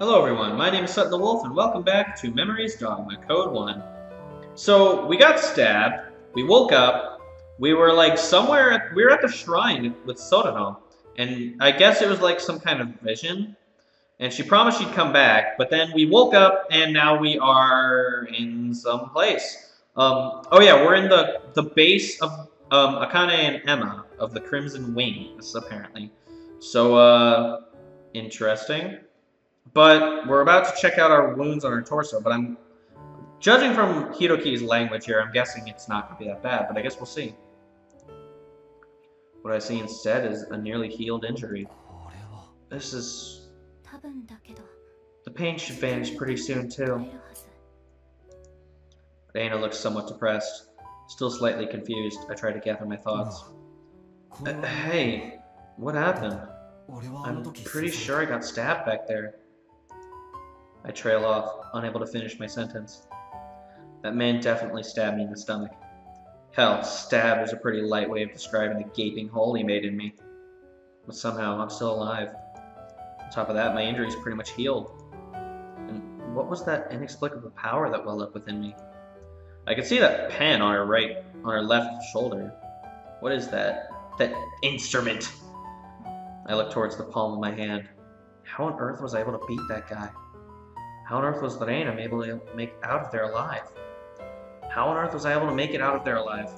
Hello everyone, my name is Sutton the Wolf and welcome back to Memories Dogma, Code 1. So, we got stabbed, we woke up, we were like somewhere, we were at the shrine with Sutton, and I guess it was like some kind of vision, and she promised she'd come back, but then we woke up and now we are in some place. Oh yeah, we're in the base of Akane and Emma of the Crimson Wings, apparently. So, interesting. But we're about to check out our wounds on our torso, but I'm judging from Hiroki's language here, I'm guessing it's not going to be that bad, but I guess we'll see. What I see instead is a nearly healed injury. This is... The pain should vanish pretty soon, too. Dana looks somewhat depressed. Still slightly confused, I try to gather my thoughts. Hey, what happened? I'm pretty sure I got stabbed back there. I trail off, unable to finish my sentence. That man definitely stabbed me in the stomach. Hell, stab is a pretty light way of describing the gaping hole he made in me. But somehow, I'm still alive. On top of that, my injury's pretty much healed. And what was that inexplicable power that welled up within me? I could see that pen on her left shoulder. What is that? That instrument! I look towards the palm of my hand. How on earth was I able to beat that guy? How on earth was Lorena able to make out of there alive? How on earth was I able to make it out of there alive?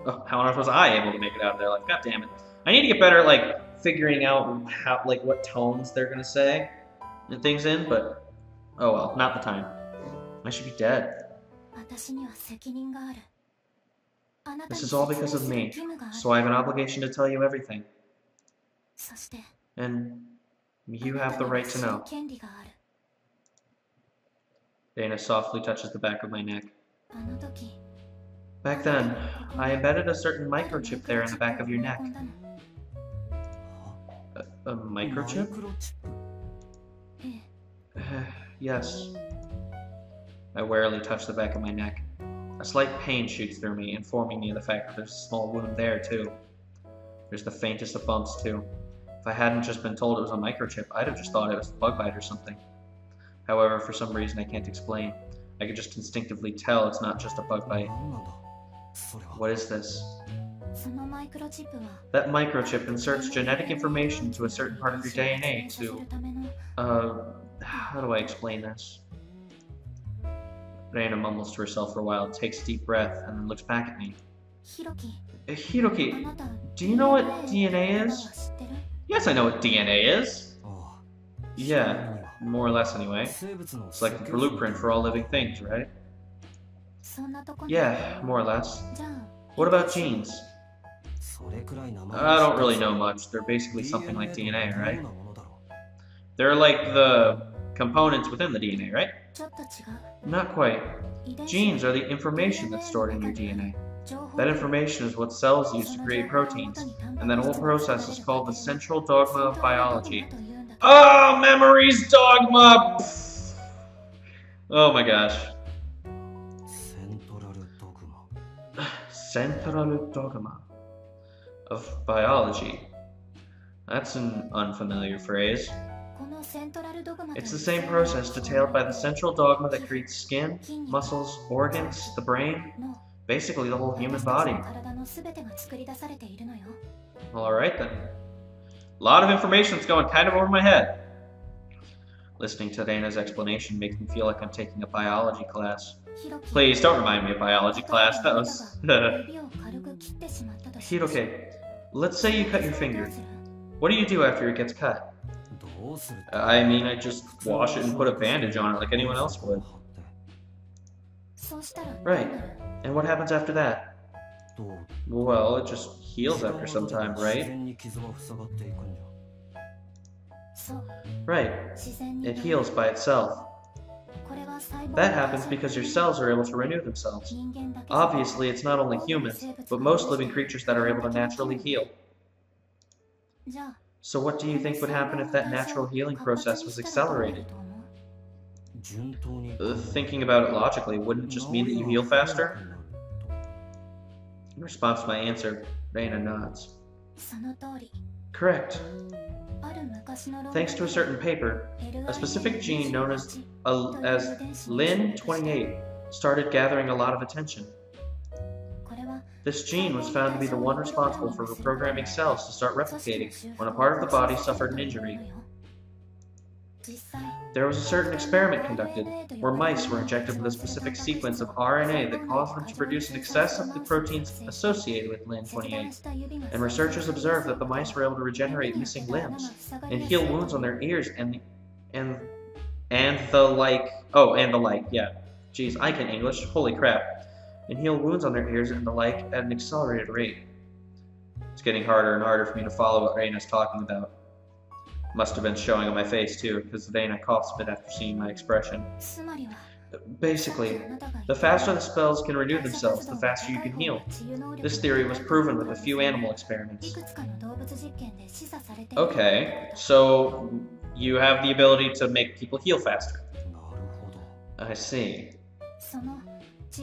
Oh, how on earth was I able to make it out of there alive? God damn it. I need to get better at, like, figuring out how, like, what tones they're gonna say and things in, but oh well, not the time. I should be dead. This is all because of me, so I have an obligation to tell you everything. And you have the right to know. Dana softly touches the back of my neck. Back then, I embedded a certain microchip there in the back of your neck. A microchip? Yes. I warily touch the back of my neck. A slight pain shoots through me, informing me of the fact that there's a small wound there, too. There's the faintest of bumps, too. If I hadn't just been told it was a microchip, I'd have just thought it was a bug bite or something. However, for some reason I can't explain. I can just instinctively tell it's not just a bug bite. What is this? That microchip inserts genetic information to a certain part of your DNA to... how do I explain this? Reina mumbles to herself for a while, takes a deep breath, and then looks back at me. Hiroki, do you know what DNA is? Yes, I know what DNA is. Yeah, more or less anyway. It's like the blueprint for all living things, right? Yeah, more or less. What about genes? I don't really know much. They're basically something like DNA, right? They're like the components within the DNA, right? Not quite. Genes are the information that's stored in your DNA. That information is what cells use to create proteins, and that whole process is called the central dogma of biology. Oh, Memories Dogma! Pfft. Oh my gosh. Central dogma of biology. That's an unfamiliar phrase. It's the same process detailed by the central dogma that creates skin, muscles, organs, the brain, basically the whole human body. Alright then. A lot of information that's going kind of over my head. Listening to Dana's explanation makes me feel like I'm taking a biology class. Please, don't remind me of biology class. That was... Hiroki, let's say you cut your finger. What do you do after it gets cut? I mean, I just wash it and put a bandage on it like anyone else would. Right. And what happens after that? Well, it just heals after some time, right? Right. It heals by itself. That happens because your cells are able to renew themselves. Obviously, it's not only humans, but most living creatures that are able to naturally heal. So what do you think would happen if that natural healing process was accelerated? Thinking about it logically, wouldn't it just mean that you heal faster? In response to my answer, Reina nods. Correct. Thanks to a certain paper, a specific gene known as Lin-28 started gathering a lot of attention. This gene was found to be the one responsible for reprogramming cells to start replicating when a part of the body suffered an injury. There was a certain experiment conducted where mice were injected with a specific sequence of RNA that caused them to produce an excess of the proteins associated with Lin-28, and researchers observed that the mice were able to regenerate missing limbs and heal wounds on their ears and the like. Oh, and the like, yeah. Jeez, I can English. Holy crap. And heal wounds on their ears and the like at an accelerated rate. It's getting harder and harder for me to follow what Reina's talking about. Must have been showing on my face too, because Reina coughs a bit after seeing my expression. Basically, the faster the spells can renew themselves, the faster you can heal. This theory was proven with a few animal experiments. Okay, so you have the ability to make people heal faster. I see.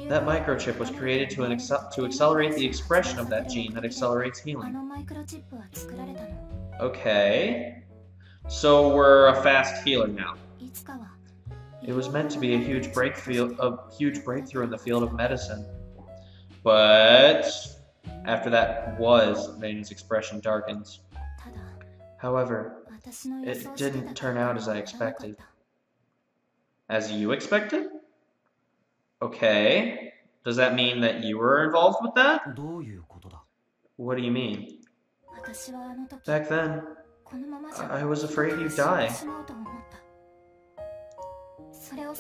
That microchip was created to accelerate the expression of that gene that accelerates healing. Okay. So we're a fast healer now. It was meant to be a huge breakthrough in the field of medicine. But after that Reina's expression darkens. However, it didn't turn out as I expected. As you expected? Okay. Does that mean that you were involved with that? What do you mean? Back then, I was afraid you'd die.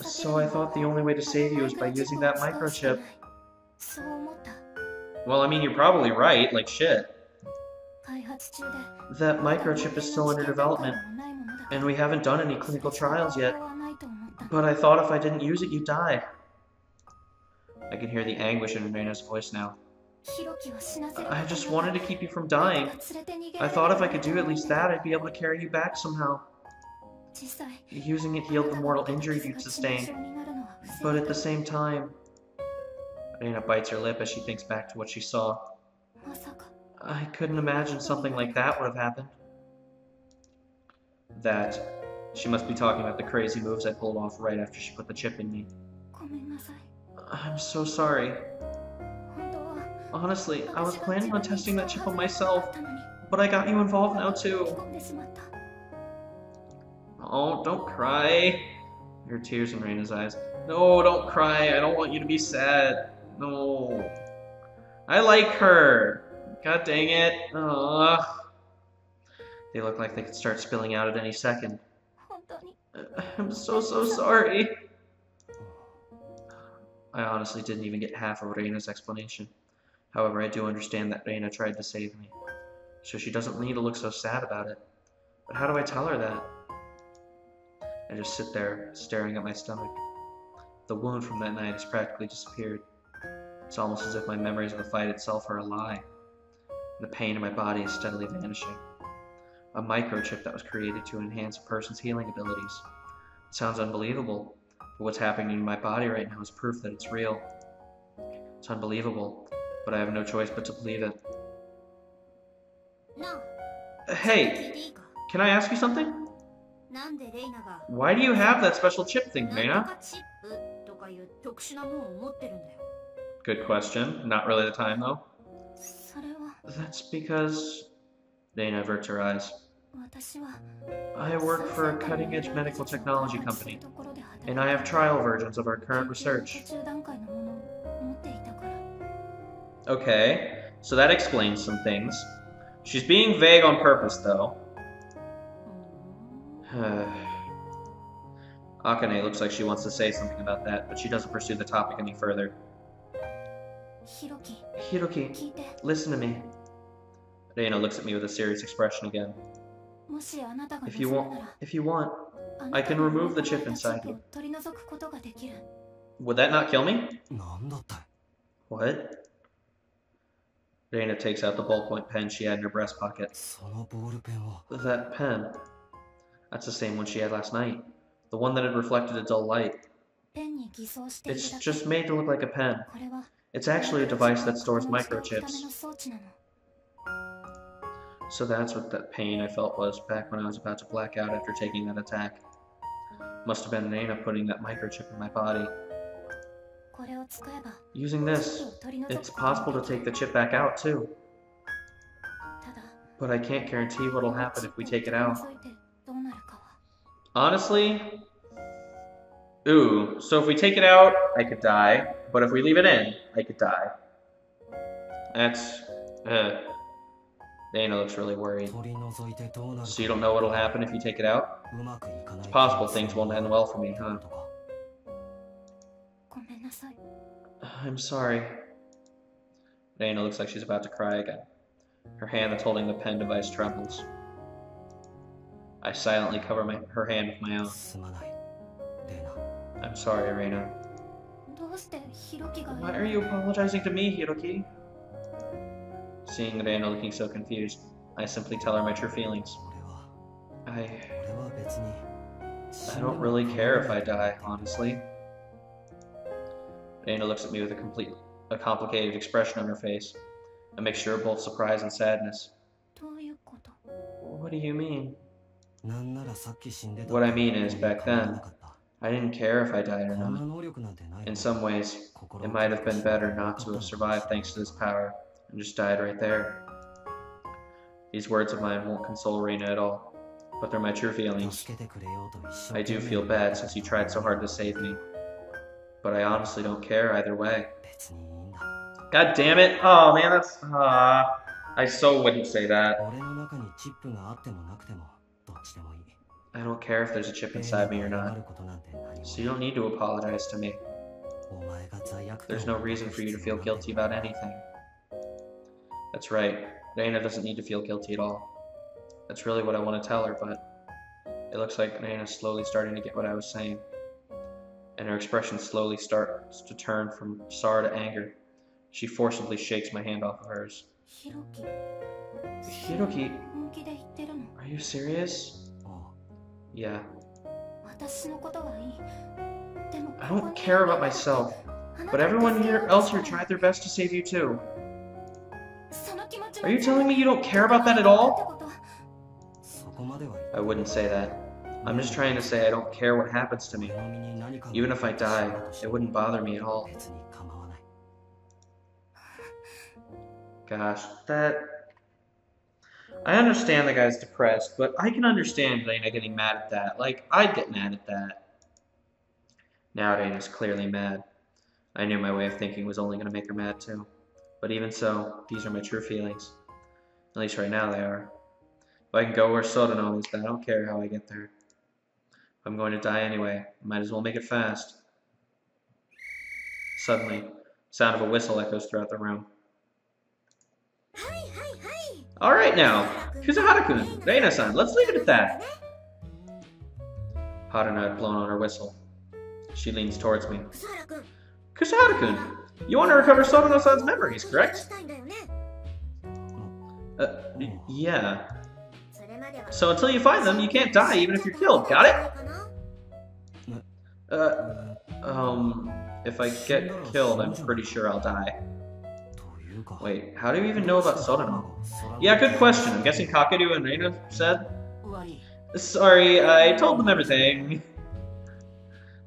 So I thought the only way to save you was by using that microchip. Well, I mean, you're probably right, like shit. That microchip is still under development, and we haven't done any clinical trials yet. But I thought if I didn't use it, you'd die. I can hear the anguish in Reina's voice now. I just wanted to keep you from dying. I thought if I could do at least that, I'd be able to carry you back somehow. Using it healed the mortal injury you'd sustained. But at the same time... Reina bites her lip as she thinks back to what she saw. I couldn't imagine something like that would have happened. That... She must be talking about the crazy moves I pulled off right after she put the chip in me. I'm so sorry. Honestly, I was planning on testing that chip on myself, but I got you involved now too. Oh, don't cry. There are tears in Reina's eyes. No, don't cry. I don't want you to be sad. No. I like her. God dang it. Ugh. They look like they could start spilling out at any second. I'm so sorry. I honestly didn't even get half of Reina's explanation. However, I do understand that Reina tried to save me, so she doesn't need to look so sad about it. But how do I tell her that? I just sit there, staring at my stomach. The wound from that night has practically disappeared. It's almost as if my memories of the fight itself are a lie. The pain in my body is steadily vanishing. A microchip that was created to enhance a person's healing abilities. It sounds unbelievable, but what's happening in my body right now is proof that it's real. It's unbelievable, but I have no choice but to believe it. No. Hey, can I ask you something? Why do you have that special chip thing, Reina? Good question. Not really the time, though. That's because... Reina averts her eyes. I work for a cutting-edge medical technology company, and I have trial versions of our current research. Okay, so that explains some things. She's being vague on purpose, though. Akane looks like she wants to say something about that, but she doesn't pursue the topic any further. Hiroki, listen to me. Reina looks at me with a serious expression again. If you want, I can remove the chip inside you. Would that not kill me? What? Reina takes out the ballpoint pen she had in her breast pocket. That pen. That's the same one she had last night. The one that had reflected a dull light. It's just made to look like a pen. It's actually a device that stores microchips. So that's what that pain I felt was back when I was about to black out after taking that attack. Must have been Reina putting that microchip in my body. Using this, it's possible to take the chip back out too. But I can't guarantee what'll happen if we take it out. Honestly? Ooh, so if we take it out, I could die. But if we leave it in, I could die. That's... Dana looks really worried. So you don't know what'll happen if you take it out? It's possible things won't end well for me, huh? I'm sorry. Dana looks like she's about to cry again. Her hand that's holding the pen device trembles. I silently cover her hand with my own. I'm sorry, Reina. Why are you apologizing to me, Hiroki? Seeing Reina looking so confused, I simply tell her my true feelings. I don't really care if I die, honestly. Reina looks at me with a complicated expression on her face, a mixture of both surprise and sadness. What do you mean? What I mean is, back then, I didn't care if I died or not. In some ways, it might have been better not to have survived thanks to this power, and just died right there. These words of mine won't console Reina at all, but they're my true feelings. I do feel bad since you tried so hard to save me, but I honestly don't care either way. God damn it! Oh man, that's... I so wouldn't say that. I don't care if there's a chip inside me or not, so you don't need to apologize to me. There's no reason for you to feel guilty about anything. That's right, Reina doesn't need to feel guilty at all. That's really what I want to tell her, but it looks like Reina's slowly starting to get what I was saying. And her expression slowly starts to turn from sorrow to anger. She forcibly shakes my hand off of hers. Hiroki, are you serious? Yeah. I don't care about myself, but everyone else here tried their best to save you too. Are you telling me you don't care about that at all? I wouldn't say that. I'm just trying to say I don't care what happens to me. Even if I die, it wouldn't bother me at all. Gosh, I understand the guy's depressed, but I can understand Reina getting mad at that. Like, I'd get mad at that. Now Reina's clearly mad. I knew my way of thinking was only going to make her mad too. But even so, these are my true feelings. At least right now they are. If I can go where Sutton is, then I don't care how I get there. If I'm going to die anyway, I might as well make it fast. Suddenly, the sound of a whistle echoes throughout the room. Alright now, Kusahara-kun, Reina-san, let's leave it at that. Haruna had blown on her whistle. She leans towards me. Kusahara-kun, you want to recover Sotono-san's memories, correct? Yeah. So until you find them, you can't die even if you're killed, got it? If I get killed, I'm pretty sure I'll die. Wait, how do you even know about Sotono? Yeah, good question. I'm guessing Kakeru and Reina said? Sorry, I told them everything.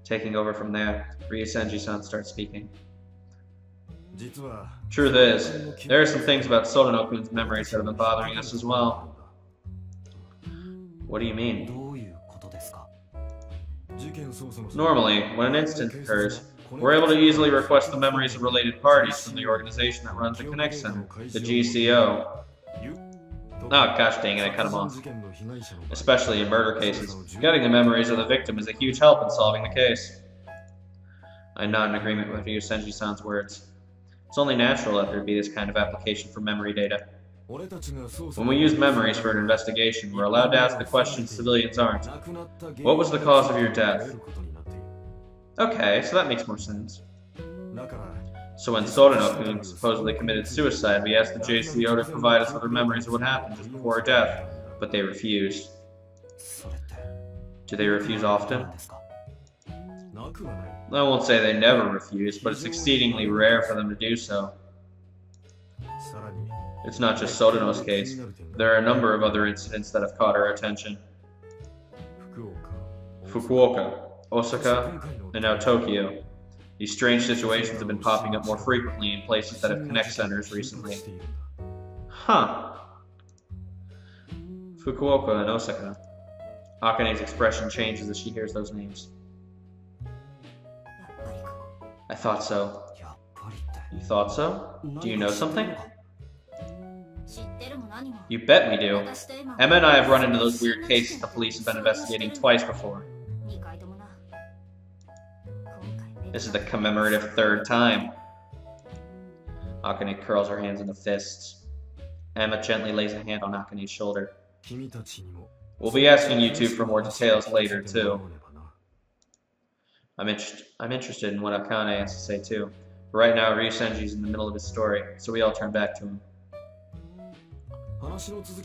Taking over from there, Ryosenji-san starts speaking. Truth is, there are some things about Sotono-kun's memories that have been bothering us as well. What do you mean? Normally, when an incident occurs, we're able to easily request the memories of related parties from the organization that runs and connects them, the GCO. Oh, gosh dang it, I cut him off. Especially in murder cases, getting the memories of the victim is a huge help in solving the case. I nod in agreement with Ryosenji-san's words. It's only natural that there be this kind of application for memory data. When we use memories for an investigation, we're allowed to ask the questions civilians aren't. What was the cause of your death? Okay, so that makes more sense. So when Sotono-kun supposedly committed suicide, we asked the JCO to provide us with her memories of what happened just before her death, but they refused. Do they refuse often? I won't say they never refuse, but it's exceedingly rare for them to do so. It's not just Sodano's case. There are a number of other incidents that have caught our attention. Fukuoka, Osaka, and now Tokyo. These strange situations have been popping up more frequently in places that have connect centers recently. Huh. Fukuoka and Osaka. Akane's expression changes as she hears those names. I thought so. You thought so? Do you know something? You bet we do. Emma and I have run into those weird cases the police have been investigating twice before. This is the commemorative third time. Akane curls her hands into fists. Emma gently lays a hand on Akane's shoulder. We'll be asking you two for more details later, too. I'm interested in what Akane has to say, too. But right now, Ryusenji's in the middle of his story, so we all turn back to him.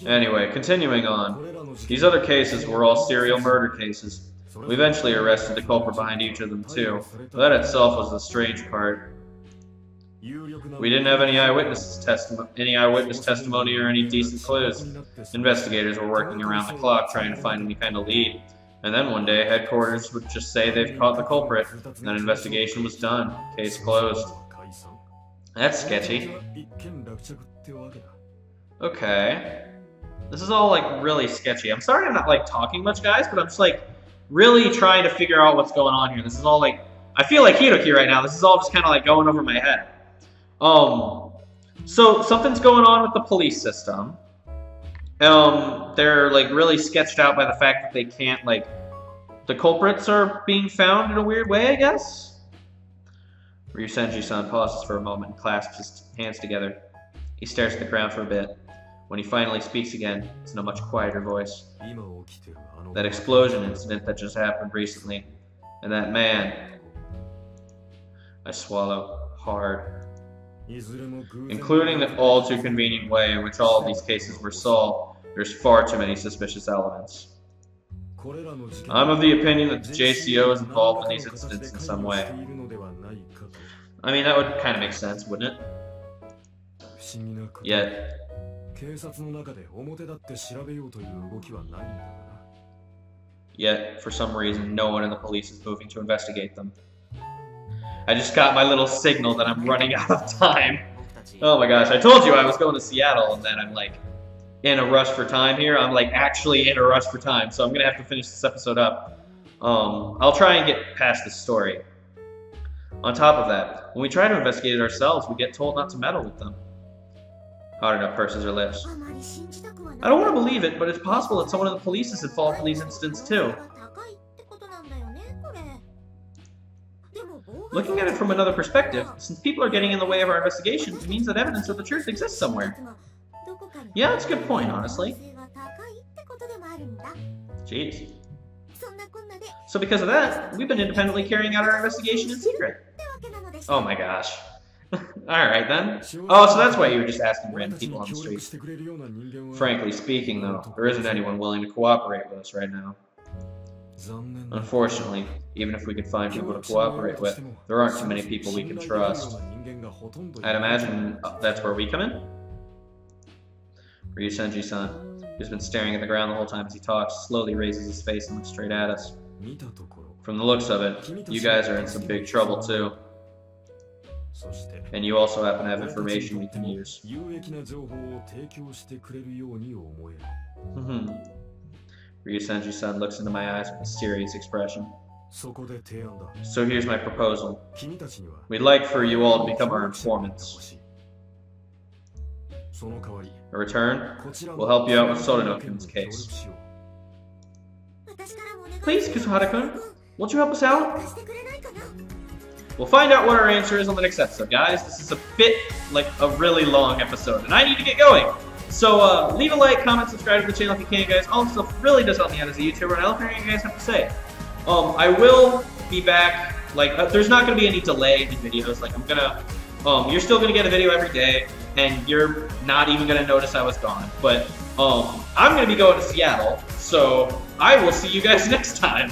Anyway, continuing on. These other cases were all serial murder cases. We eventually arrested the culprit behind each of them, too. That itself was the strange part. We didn't have any eyewitness testimony or any decent clues. Investigators were working around the clock trying to find any kind of lead. And then one day, headquarters would just say they've caught the culprit, and then investigation was done. Case closed. That's sketchy. Okay. This is all, like, really sketchy. I'm sorry I'm not, like, talking much, guys, but I'm just, like, really trying to figure out what's going on here. This is all, like, I feel like Hiroki right now. This is all just kind of, like, going over my head. So something's going on with the police system. They're, like, really sketched out by the fact that they can't, like, the culprits are being found in a weird way, I guess? Ryusenji-san pauses for a moment and clasps his hands together. He stares at the ground for a bit. When he finally speaks again, it's in a much quieter voice. That explosion incident that just happened recently, and that man. I swallow hard. Including the all too convenient way in which all of these cases were solved, there's far too many suspicious elements. I'm of the opinion that the JCO is involved in these incidents in some way. I mean, that would kind of make sense, wouldn't it? Yet, for some reason, no one in the police is moving to investigate them. I just got my little signal that I'm running out of time. Oh my gosh, I told you I was going to Seattle, and then I'm like in a rush for time here. I'm like actually in a rush for time, so I'm gonna have to finish this episode up. I'll try and get past this story. On top of that, when we try to investigate it ourselves, we get told not to meddle with them. Haruna purses her lips. I don't want to believe it, but it's possible that someone in the police is involved in these incidents too. Looking at it from another perspective, since people are getting in the way of our investigation, it means that evidence of the truth exists somewhere. Yeah, that's a good point, honestly. Jeez. So because of that, we've been independently carrying out our investigation in secret. Oh my gosh. Alright then. Oh, so that's why you were just asking random people on the street. Frankly speaking, though, there isn't anyone willing to cooperate with us right now. Unfortunately, even if we could find people to cooperate with, there aren't too many people we can trust. I'd imagine that's where we come in? Ryusenji-san, who's been staring at the ground the whole time as he talks, slowly raises his face and looks straight at us. From the looks of it, you guys are in some big trouble too. And you also happen to have information we can use. Ryusenji-san looks into my eyes with a serious expression. So here's my proposal. We'd like for you all to become our informants. In return, we'll help you out with Sodano-kun's case. Please, Kusuhara-kun, won't you help us out? We'll find out what our answer is on the next episode, guys. This is a bit like a really long episode, and I need to get going. So leave a like, comment, subscribe to the channel if you can, guys. All this stuff really does help me out as a YouTuber, and I love hearing what you guys have to say. I will be back. Like, there's not going to be any delay in videos. Like, I'm gonna, you're still gonna get a video every day, and you're not even gonna notice I was gone. But I'm gonna be going to Seattle, so I will see you guys next time.